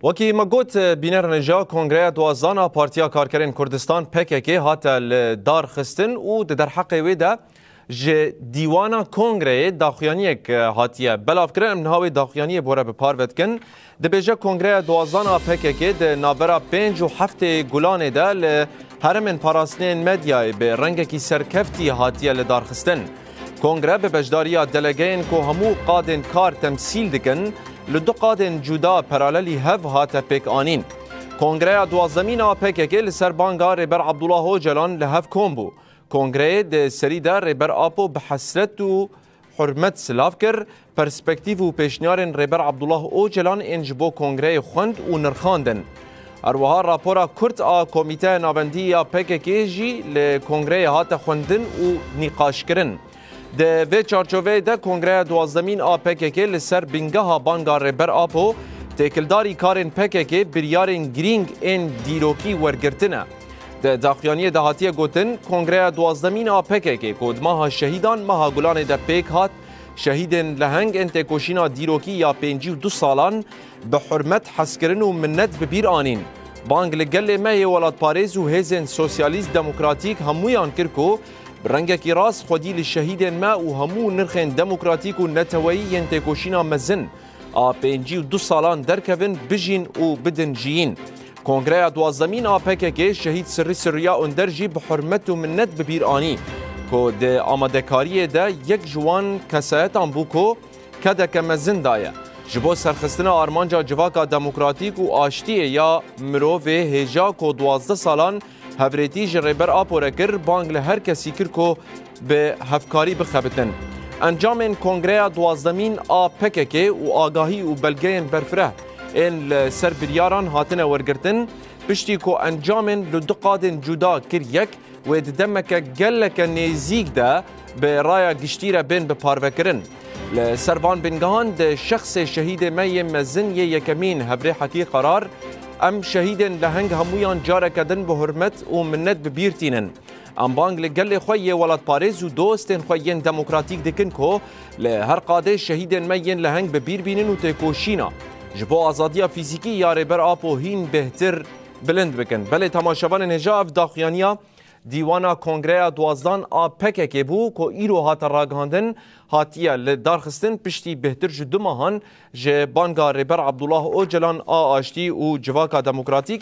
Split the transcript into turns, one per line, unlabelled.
وکی مگوت بینرنجا کنگره دوازدانا پارتیا کارکرین کردستان PKK هاتا لدار خستن و در حق ویدا ج دیوانا کنگره داخیانیک هاتیه بلاف کرن نهاوی داخیانی بوره بپاروت کن دبیجه کنگره دوازدانا PKK ده نابرا 5 و 7 گلانه ده لهرمن پاراستنین مدیای به رنگ کی سرکفتی هاتیه لدار خستن کنگره به بجداریا دلگین که همو قادن کار تمثیل دکن لدو قادن جدا پرالالی هف هاتا پیک آنین کنگره دوازدمینا PKK لسر بانگا ریبر عبدالله اوجلان لهف کومبو کنگره ده سری در ریبر آپو بحسرت و حرمت سلاف کر پرسپکتیو و پیشنیارن ریبر عبدالله اوجلان انجبو کنگره خوند و نرخاندن اروها راپورا کرد کمیته نابندی PKK جی لکنگره هاتا خوندن و نقاش کرن ده وی چارچوه ده کنگره دوازدمین PKK لسر بینگاه بانگا ریبر آپو تکلداری کارن PKK بریارن گرینگ این دیروکی ورگرتنه ده داخیانی دهاتی گوتن کنگره دوازدمین PKK کود ماها شهیدان ماها گلان ده پیک هات شهیدن لهنگ انت کوشینا دیروکی یا 52 سالان به حرمت حسکرن و منت ببیر آنین بانگ لگل مه ولاد پاریز و هزن سوسیالیست دموکراتیک همویان کرکو برنگکی راست خودی لشهیدن ما و همو نرخین دموکراتیک و نتوایی ینت کوشینا مزن 52 سالان درکوین بجین و بدن جیین کنگره دوازدمین PKK شهید سری سریا اندرجی به حرمت و منت ببیر آنی که ده آمادکاری ده یک جوان کسایتان بو که کده که مزن دایه جبو سرخستن آرمانجا جواکا دموکراتیک و آشتیه یا مروه هجا که 12 سالان هفریتی جریبر آپو رکر بانگ لهر کسی کر که به هفکاری بخبتن انجام کنگره دوازدمین PKK و آگاهی و بلگین برفره این سر بریاران هاتنه ورگرتن پشتی که انجام لدو قادن جدا کر یک و دمک گلک نیزیک ده به رای گشتیره بین بپاروکرن لسروان بنگهان ده شخص شهید می مزن یکمین هفره حکی قرار ام شهیدن لهنگ همویان جاره کدن به حرمت و منت ببیرتینن ام بانگ لگل خوی ولاد پاریز و دوستن خوین دموکراتیک دکن که لهر قاده شهیدن مین لهنگ ببیر بینن و تکوشینا جبو آزادیا فیزیکی یا ریبر آپو هین بهتر بلند بکن بله تماشاوان نجا اف داخیانیا دیوانا کنگره دوازدان PKK بو که ایرو هات راگاندن هاتیه لدارخستن پشتی بهتر جدو ماهان جه بانگا ریبر عبدالله اوجلان آشتی و جواکا دموکراتیک